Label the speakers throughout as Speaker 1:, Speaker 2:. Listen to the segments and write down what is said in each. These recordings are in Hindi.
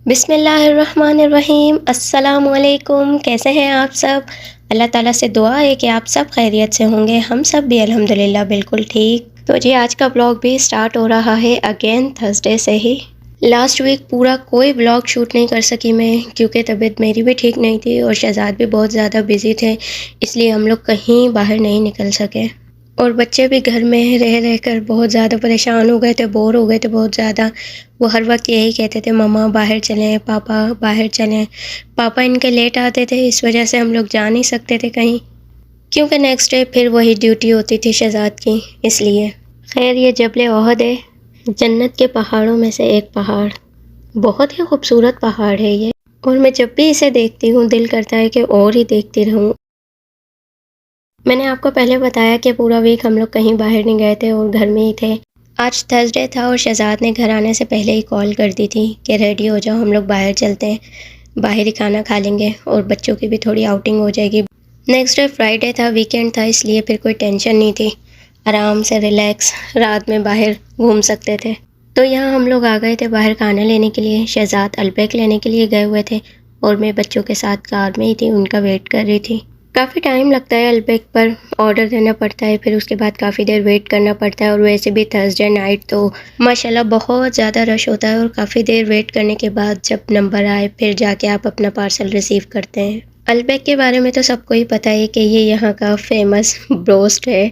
Speaker 1: बिस्मिल्लाहिर्रहमानिर्रहीम। अस्सलामुअलैकुम। कैसे हैं आप सब? अल्लाह ताला से दुआ है कि आप सब खैरियत से होंगे। हम सब भी अल्हम्दुलिल्लाह बिल्कुल ठीक। तो जी आज का ब्लॉग भी स्टार्ट हो रहा है अगेन थर्सडे से ही। लास्ट वीक पूरा कोई ब्लॉग शूट नहीं कर सकी मैं, क्योंकि तबीयत मेरी भी ठीक नहीं थी और शहजाद भी बहुत ज़्यादा बिज़ी थे, इसलिए हम लोग कहीं बाहर नहीं निकल सके। और बच्चे भी घर में रह रह कर बहुत ज़्यादा परेशान हो गए थे, बोर हो गए थे बहुत ज़्यादा। वो हर वक्त यही कहते थे, मम्मा बाहर चलें, पापा बाहर चलें। पापा इनके लेट आते थे, इस वजह से हम लोग जा नहीं सकते थे कहीं, क्योंकि नेक्स्ट डे फिर वही ड्यूटी होती थी शहजाद की, इसलिए। खैर ये जबल ओहद है, जन्नत के पहाड़ों में से एक पहाड़। बहुत ही खूबसूरत पहाड़ है ये, और मैं जब भी इसे देखती हूँ दिल करता है कि और ही देखती रहूँ। मैंने आपको पहले बताया कि पूरा वीक हम लोग कहीं बाहर नहीं गए थे और घर में ही थे। आज थर्सडे था और शहजाद ने घर आने से पहले ही कॉल कर दी थी कि रेडी हो जाओ, हम लोग बाहर चलते हैं, बाहर ही खाना खा लेंगे और बच्चों की भी थोड़ी आउटिंग हो जाएगी। नेक्स्ट डे फ्राइडे था, वीकेंड था, इसलिए फिर कोई टेंशन नहीं थी, आराम से रिलैक्स रात में बाहर घूम सकते थे। तो यहाँ हम लोग आ गए थे बाहर खाना लेने के लिए। शहजाद अल्पैक लेने के लिए गए हुए थे और मैं बच्चों के साथ कार में ही थी, उनका वेट कर रही थी। काफ़ी टाइम लगता है अल्पैक पर, ऑर्डर देना पड़ता है, फिर उसके बाद काफ़ी देर वेट करना पड़ता है, और वैसे भी थर्सडे नाइट तो माशाल्लाह बहुत ज़्यादा रश होता है, और काफ़ी देर वेट करने के बाद जब नंबर आए फिर जाके आप अपना पार्सल रिसीव करते हैं। अल्पैक के बारे में तो सबको ही पता है कि ये यहाँ का फेमस ब्रोस्ट है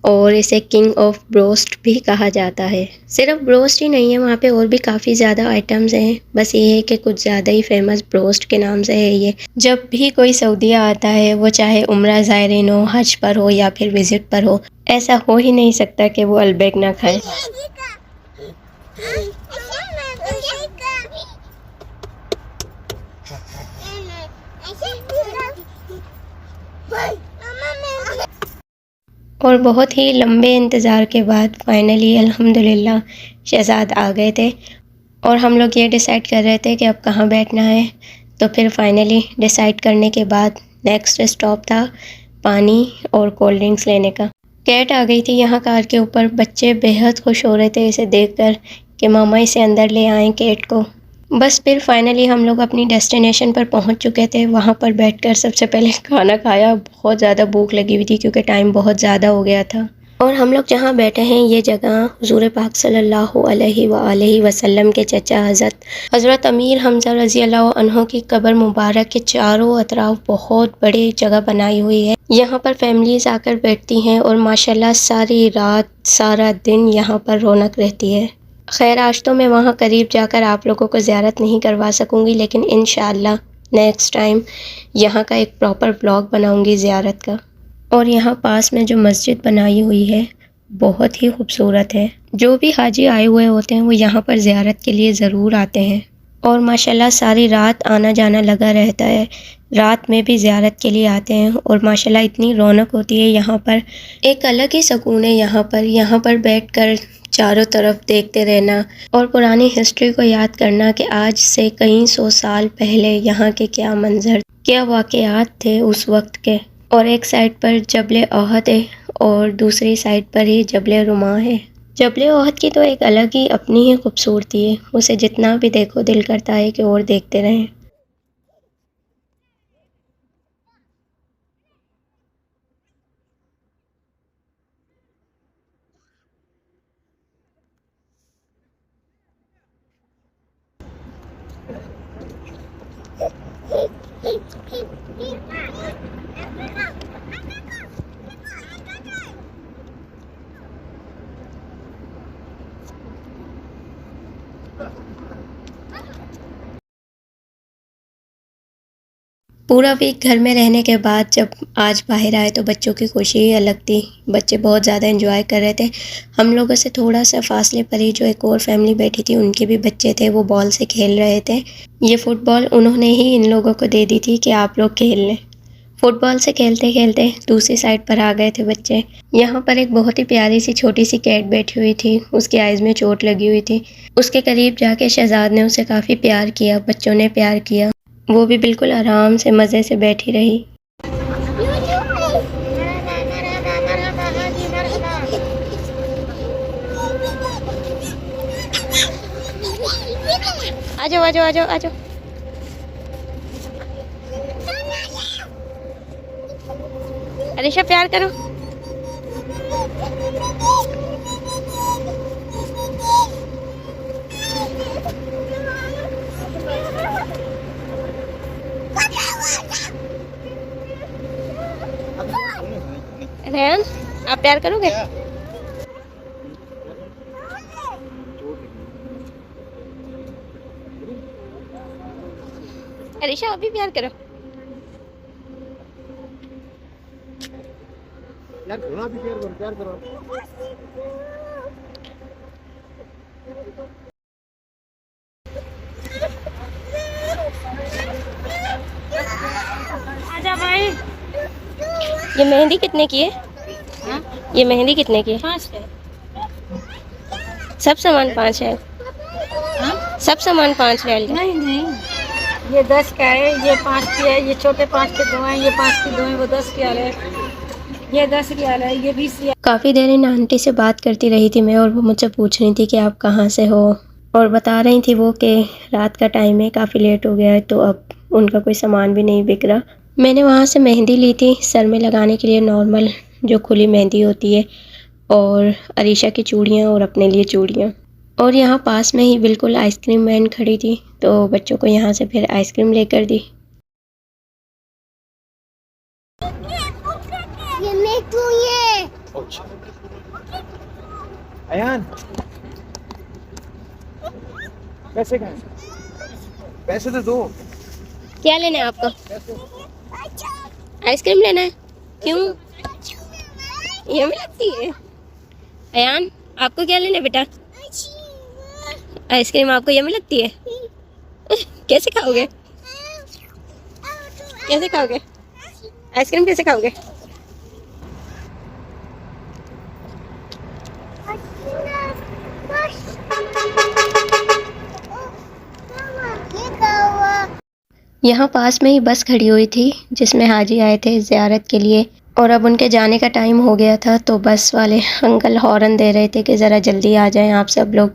Speaker 1: और इसे किंग ऑफ ब्रोस्ट भी कहा जाता है। सिर्फ ब्रोस्ट ही नहीं है, वहाँ पे और भी काफ़ी ज़्यादा आइटम्स हैं, बस ये है कि कुछ ज़्यादा ही फेमस ब्रोस्ट के नाम से है ये। जब भी कोई सऊदीया आता है, वो चाहे उम्रा ज़ायरीन हो, हज पर हो या फिर विज़िट पर हो, ऐसा हो ही नहीं सकता कि वो अल्बैक ना खाए। और बहुत ही लंबे इंतज़ार के बाद फाइनली अल्हम्दुलिल्लाह शहजाद आ गए थे, और हम लोग ये डिसाइड कर रहे थे कि अब कहाँ बैठना है। तो फिर फाइनली डिसाइड करने के बाद नेक्स्ट स्टॉप था पानी और कोल्ड ड्रिंक्स लेने का। कैट आ गई थी यहाँ कार के ऊपर, बच्चे बेहद खुश हो रहे थे इसे देखकर कि मामा इसे अंदर ले आएँ कैट को। बस फिर फाइनली हम लोग अपनी डेस्टिनेशन पर पहुँच चुके थे। वहाँ पर बैठकर सबसे पहले खाना खाया, बहुत ज़्यादा भूख लगी हुई थी क्योंकि टाइम बहुत ज़्यादा हो गया था। और हम लोग जहाँ बैठे हैं ये जगह हुज़ूर पाक सल्लल्लाहु अलैहि वसल्लम के चचा हज़रत अमीर हमज़ा रज़ी अल्लाह अन्हु की कब्र मुबारक के चारों अतराफ बहुत बड़ी जगह बनाई हुई है। यहाँ पर फैमिलीज़ आकर बैठती हैं और माशाल्लाह सारी रात सारा दिन यहाँ पर रौनक रहती है। खैर आज तो मैं वहाँ करीब जाकर आप लोगों को ज़ियारत नहीं करवा सकूँगी, लेकिन इंशाअल्लाह नेक्स्ट टाइम यहाँ का एक प्रॉपर ब्लॉग बनाऊँगी ज़ियारत का। और यहाँ पास में जो मस्जिद बनाई हुई है बहुत ही खूबसूरत है। जो भी हाजी आए हुए होते हैं वो यहाँ पर ज़ियारत के लिए ज़रूर आते हैं, और माशाल्लाह सारी रात आना जाना लगा रहता है। रात में भी ज़ियारत के लिए आते हैं और माशाल्लाह इतनी रौनक होती है यहाँ पर, एक अलग ही सुकून है यहाँ पर बैठकर चारों तरफ देखते रहना और पुरानी हिस्ट्री को याद करना कि आज से कई सौ साल पहले यहाँ के क्या मंजर, क्या वाक़यात थे उस वक्त के। और एक साइड पर जबल ओहद है और दूसरी साइड पर ही जबल रुमा है। जबल ओहद की तो एक अलग ही अपनी ही खूबसूरती है, उसे जितना भी देखो दिल करता है कि और देखते रहें। पूरा वीक घर में रहने के बाद जब आज बाहर आए तो बच्चों की खुशी ही अलग थी। बच्चे बहुत ज़्यादा एंजॉय कर रहे थे। हम लोगों से थोड़ा सा फासले पर ही जो एक और फैमिली बैठी थी उनके भी बच्चे थे, वो बॉल से खेल रहे थे। ये फुटबॉल उन्होंने ही इन लोगों को दे दी थी कि आप लोग खेल लें। फुटबॉल से खेलते खेलते दूसरी साइड पर आ गए थे बच्चे। यहाँ पर एक बहुत ही प्यारी सी छोटी सी कैट बैठी हुई थी, उसकी आइज़ में चोट लगी हुई थी। उसके करीब जाके शहजाद ने उसे काफ़ी प्यार किया, बच्चों ने प्यार किया, वो भी बिल्कुल आराम से मज़े से बैठी रही। आ जाओ आ जाओ आ जाओ आ जाओ। अरीशा प्यार करो। रेहान आप प्यार करोगे? अरीशा अभी प्यार करो।
Speaker 2: यार थोड़ा भी प्यार करो, प्यार करो।
Speaker 3: आजा भाई।
Speaker 1: ये मेहंदी कितने की है?
Speaker 3: हाँ?
Speaker 1: ये मेहंदी कितने की है?
Speaker 3: 5 है।
Speaker 1: सब सामान 5 है?
Speaker 3: हाँ?
Speaker 1: सब सामान 5 ले लो।
Speaker 3: नहीं नहीं, ये 10 का है, ये 5 की है, ये छोटे 5 के 2 हैं, ये 5 की 2 हैं, वो 10 की है, ये 10 रियाल है, ये 20 रियाल।
Speaker 1: काफ़ी देर इन आंटी से बात करती रही थी मैं, और वो मुझसे पूछ रही थी कि आप कहाँ से हो, और बता रही थी वो कि रात का टाइम है, काफ़ी लेट हो गया है, तो अब उनका कोई सामान भी नहीं बिक रहा। मैंने वहाँ से मेहंदी ली थी सर में लगाने के लिए, नॉर्मल जो खुली मेहंदी होती है, और अरीशा की चूड़ियाँ और अपने लिए चूड़ियाँ। और यहाँ पास में ही बिल्कुल आइसक्रीम वैन खड़ी थी, तो बच्चों को यहाँ से फिर आइसक्रीम लेकर दी।
Speaker 2: अयान पैसे कहाँ? पैसे तो दो।
Speaker 1: क्या लेना है आपको? आइसक्रीम लेना है? क्यों? ये में लगती है। अयान आपको क्या लेना है बेटा? आइसक्रीम आपको ये में लगती है? कैसे खाओगे? कैसे खाओगे आइसक्रीम? कैसे खाओगे? यहाँ पास में ही बस खड़ी हुई थी जिसमें हाजी आए थे ज़ियारत के लिए, और अब उनके जाने का टाइम हो गया था, तो बस वाले अंकल हॉर्न दे रहे थे कि ज़रा जल्दी आ जाएं आप सब लोग,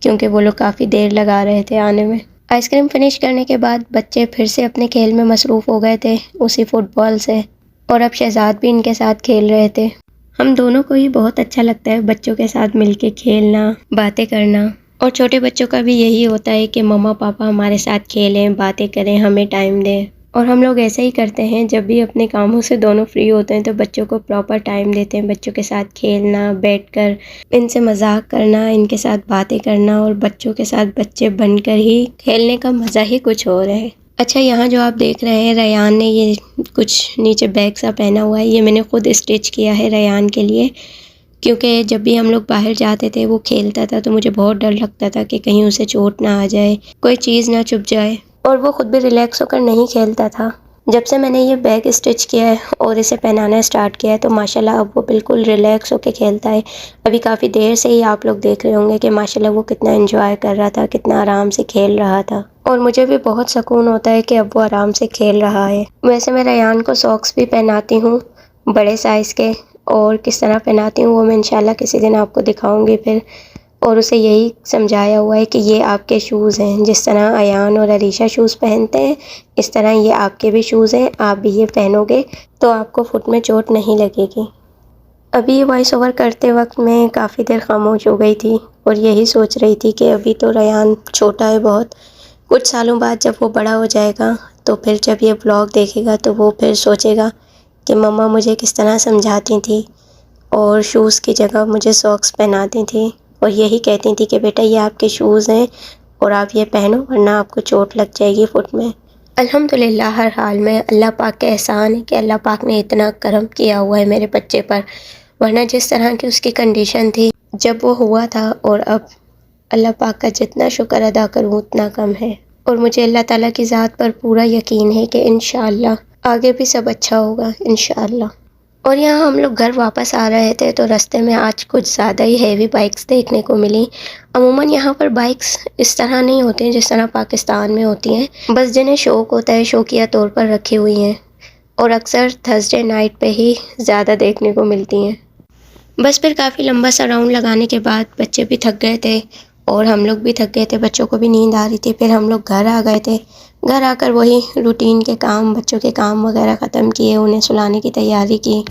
Speaker 1: क्योंकि वो लोग काफ़ी देर लगा रहे थे आने में। आइसक्रीम फिनिश करने के बाद बच्चे फिर से अपने खेल में मसरूफ़ हो गए थे, उसी फुटबॉल से, और अब शहजाद भी इनके साथ खेल रहे थे। हम दोनों को ही बहुत अच्छा लगता है बच्चों के साथ मिलके खेलना, बातें करना, और छोटे बच्चों का भी यही होता है कि मम्मा पापा हमारे साथ खेलें, बातें करें, हमें टाइम दें। और हम लोग ऐसे ही करते हैं, जब भी अपने कामों से दोनों फ्री होते हैं तो बच्चों को प्रॉपर टाइम देते हैं, बच्चों के साथ खेलना, बैठकर इनसे मजाक करना, इनके साथ बातें करना, और बच्चों के साथ बच्चे बनकर ही खेलने का मज़ा ही कुछ और है। अच्छा, यहाँ जो आप देख रहे हैं, रेयान ने ये कुछ नीचे बैग सा पहना हुआ है, ये मैंने खुद स्टिच किया है रेयान के लिए, क्योंकि जब भी हम लोग बाहर जाते थे वो खेलता था तो मुझे बहुत डर लगता था कि कहीं उसे चोट ना आ जाए, कोई चीज़ ना चुभ जाए, और वो खुद भी रिलैक्स होकर नहीं खेलता था। जब से मैंने ये बैग स्टिच किया है और इसे पहनाना स्टार्ट किया है तो माशाल्लाह अब वो बिल्कुल रिलैक्स होकर खेलता है। अभी काफ़ी देर से ही आप लोग देख रहे होंगे कि माशाल्लाह वो कितना एंजॉय कर रहा था, कितना आराम से खेल रहा था, और मुझे भी बहुत सुकून होता है कि अब वो आराम से खेल रहा है। वैसे मैं रेयान को सॉक्स भी पहनाती हूँ बड़े साइज़ के, और किस तरह पहनाती हूँ वो मैं इंशाल्लाह किसी दिन आपको दिखाऊंगी फिर। और उसे यही समझाया हुआ है कि ये आपके शूज़ हैं, जिस तरह अयान और अरीशा शूज़ पहनते हैं इस तरह ये आपके भी शूज़ हैं, आप भी ये पहनोगे तो आपको फुट में चोट नहीं लगेगी। अभी ये वॉइस ओवर करते वक्त मैं काफ़ी देर खामोश हो गई थी और यही सोच रही थी कि अभी तो रेयान छोटा है बहुत, कुछ सालों बाद जब वो बड़ा हो जाएगा तो फिर जब ये ब्लॉग देखेगा तो वो फिर सोचेगा कि मम्मा मुझे किस तरह समझाती थी और शूज़ की जगह मुझे सॉक्स पहनाती थी, और यही कहती थी कि बेटा ये आपके शूज़ हैं और आप ये पहनो वरना आपको चोट लग जाएगी फुट में। अल्हम्दुलिल्लाह हर हाल में अल्लाह पाक का एहसान है कि अल्लाह पाक ने इतना करम किया हुआ है मेरे बच्चे पर, वरना जिस तरह की उसकी कंडीशन थी जब वो हुआ था, और अब अल्लाह पाक का जितना शुक्र अदा करूँ उतना कम है। और मुझे अल्लाह ताला की ज़ात पर पूरा यकीन है कि इंशाअल्लाह आगे भी सब अच्छा होगा इंशाअल्लाह। और यहाँ हम लोग घर वापस आ रहे थे तो रास्ते में आज कुछ ज़्यादा ही हैवी बाइक्स देखने को मिली। अमूमन यहाँ पर बाइक्स इस तरह नहीं होती हैं जिस तरह पाकिस्तान में होती हैं, बस जिन्हें शौक़ होता है शौकिया तौर पर रखी हुई हैं, और अक्सर थर्सडे नाइट पे ही ज़्यादा देखने को मिलती हैं। बस फिर काफ़ी लंबा सा राउंड लगाने के बाद बच्चे भी थक गए थे और हम लोग भी थक गए थे, बच्चों को भी नींद आ रही थी। फिर हम लोग घर आ गए थे। घर आकर वही रूटीन के काम, बच्चों के काम वगैरह ख़त्म किए, उन्हें सुलाने की तैयारी की।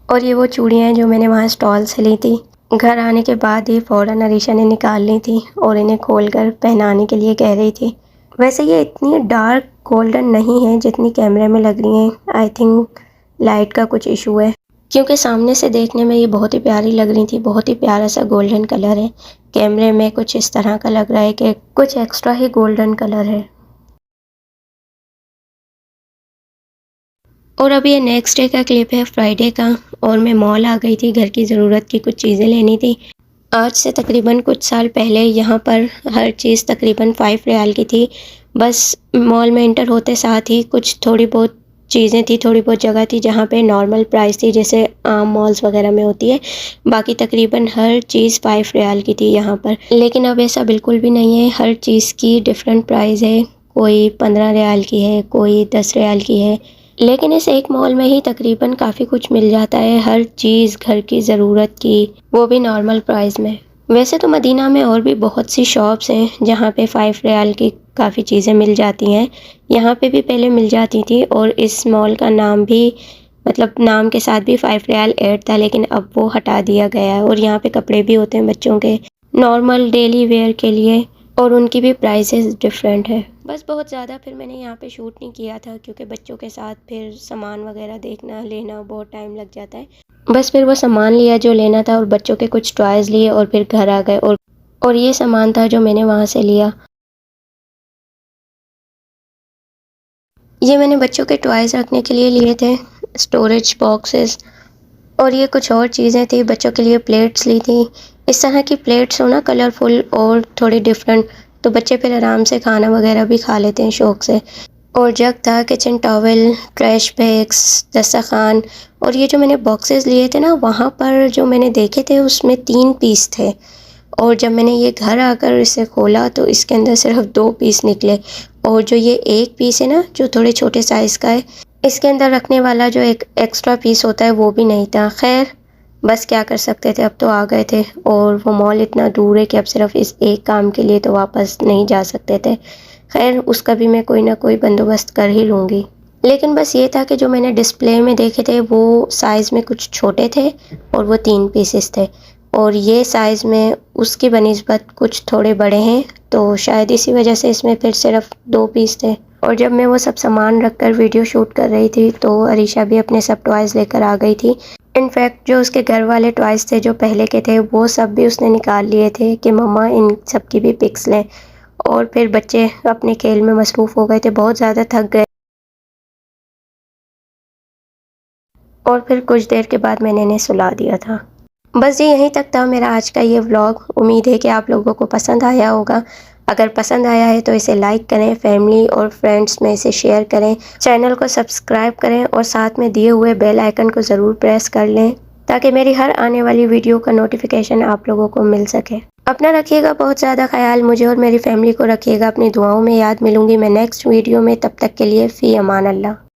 Speaker 1: और ये वो चूड़ियाँ हैं जो मैंने वहाँ स्टॉल से ली थी। घर आने के बाद ही फ़ौरन अरीशा ने निकाल ली थी और इन्हें खोलकर पहनाने के लिए कह रही थी। वैसे ये इतनी डार्क गोल्डन नहीं है जितनी कैमरे में लग रही हैं। आई थिंक लाइट का कुछ इशू है, क्योंकि सामने से देखने में ये बहुत ही प्यारी लग रही थी। बहुत ही प्यारा सा गोल्डन कलर है। कैमरे में कुछ इस तरह का लग रहा है कि कुछ एक्स्ट्रा ही गोल्डन कलर है। और अब ये नेक्स्ट डे का क्लिप है, फ्राइडे का। और मैं मॉल आ गई थी, घर की ज़रूरत की कुछ चीज़ें लेनी थी। आज से तकरीबन कुछ साल पहले यहाँ पर हर चीज़ तकरीबन 5 रियाल की थी। बस मॉल में एंटर होते साथ ही कुछ थोड़ी बहुत चीज़ें थी, थोड़ी बहुत जगह थी जहाँ पे नॉर्मल प्राइस थी, जैसे आम मॉल्स वगैरह में होती है। बाकी तकरीबन हर चीज़ 5 रियाल की थी यहाँ पर। लेकिन अब ऐसा बिल्कुल भी नहीं है। हर चीज़ की डिफरेंट प्राइस है। कोई 15 रियाल की है, कोई 10 रियाल की है। लेकिन इस एक मॉल में ही तकरीबन काफ़ी कुछ मिल जाता है, हर चीज़ घर की ज़रूरत की, वो भी नॉर्मल प्राइस में। वैसे तो मदीना में और भी बहुत सी शॉप्स हैं जहाँ पे 5 रियाल की काफ़ी चीज़ें मिल जाती हैं। यहाँ पे भी पहले मिल जाती थी और इस मॉल का नाम भी, मतलब नाम के साथ भी 5 रियाल ऐड था, लेकिन अब वो हटा दिया गया है। और यहाँ पे कपड़े भी होते हैं बच्चों के, नॉर्मल डेली वेयर के लिए, और उनकी भी प्राइसेस डिफरेंट है। बस बहुत ज़्यादा फिर मैंने यहाँ पे शूट नहीं किया था, क्योंकि बच्चों के साथ फिर सामान वगैरह देखना लेना बहुत टाइम लग जाता है। बस फिर वो सामान लिया जो लेना था और बच्चों के कुछ टॉयज़ लिए और फिर घर आ गए। और ये सामान था जो मैंने वहाँ से लिया। ये मैंने बच्चों के टॉयज़ रखने के लिए लिए थे, स्टोरेज बॉक्सेस। और ये कुछ और चीज़ें थी, बच्चों के लिए प्लेट्स ली थी। इस तरह की प्लेट्स हो ना, कलरफुल और थोड़ी डिफरेंट, तो बच्चे फिर आराम से खाना वगैरह भी खा लेते हैं शौक़ से। और जग था, किचन टॉवल, ट्रैश बैग्स, दस्तरखान। और ये जो मैंने बॉक्सेस लिए थे ना, वहाँ पर जो मैंने देखे थे उसमें 3 पीस थे। और जब मैंने ये घर आकर इसे खोला तो इसके अंदर सिर्फ 2 पीस निकले। और जो ये 1 पीस है ना, जो थोड़े छोटे साइज़ का है, इसके अंदर रखने वाला जो एक एक्स्ट्रा पीस होता है वो भी नहीं था। खैर बस क्या कर सकते थे, अब तो आ गए थे और वो मॉल इतना दूर है कि अब सिर्फ इस एक काम के लिए तो वापस नहीं जा सकते थे। खैर उसका भी मैं कोई ना कोई बंदोबस्त कर ही लूँगी। लेकिन बस ये था कि जो मैंने डिस्प्ले में देखे थे वो साइज़ में कुछ छोटे थे और वो 3 पीसेस थे। और ये साइज़ में उसकी बनिस्बत कुछ थोड़े बड़े हैं, तो शायद इसी वजह से इसमें फिर सिर्फ 2 पीस थे। और जब मैं वो सब सामान रखकर वीडियो शूट कर रही थी तो अरीशा भी अपने सब टॉयज़ लेकर आ गई थी। इनफैक्ट जो उसके घर वाले टॉयज़ थे जो पहले के थे, वो सब भी उसने निकाल लिए थे कि मम्मा इन सब की भी पिक्स लें। और फिर बच्चे अपने खेल में मसरूफ़ हो गए थे, बहुत ज़्यादा थक गए। और फिर कुछ देर के बाद मैंने इन्हें सुला दिया था। बस जी यहीं तक था मेरा आज का ये व्लॉग। उम्मीद है कि आप लोगों को पसंद आया होगा। अगर पसंद आया है तो इसे लाइक करें, फैमिली और फ्रेंड्स में इसे शेयर करें, चैनल को सब्सक्राइब करें और साथ में दिए हुए बेल आइकन को ज़रूर प्रेस कर लें ताकि मेरी हर आने वाली वीडियो का नोटिफिकेशन आप लोगों को मिल सके। अपना रखिएगा बहुत ज़्यादा ख्याल, मुझे और मेरी फैमिली को रखिएगा अपनी दुआओं में याद। मिलूँगी मैं नेक्स्ट वीडियो में, तब तक के लिए फ़ी अमान अल्लाह।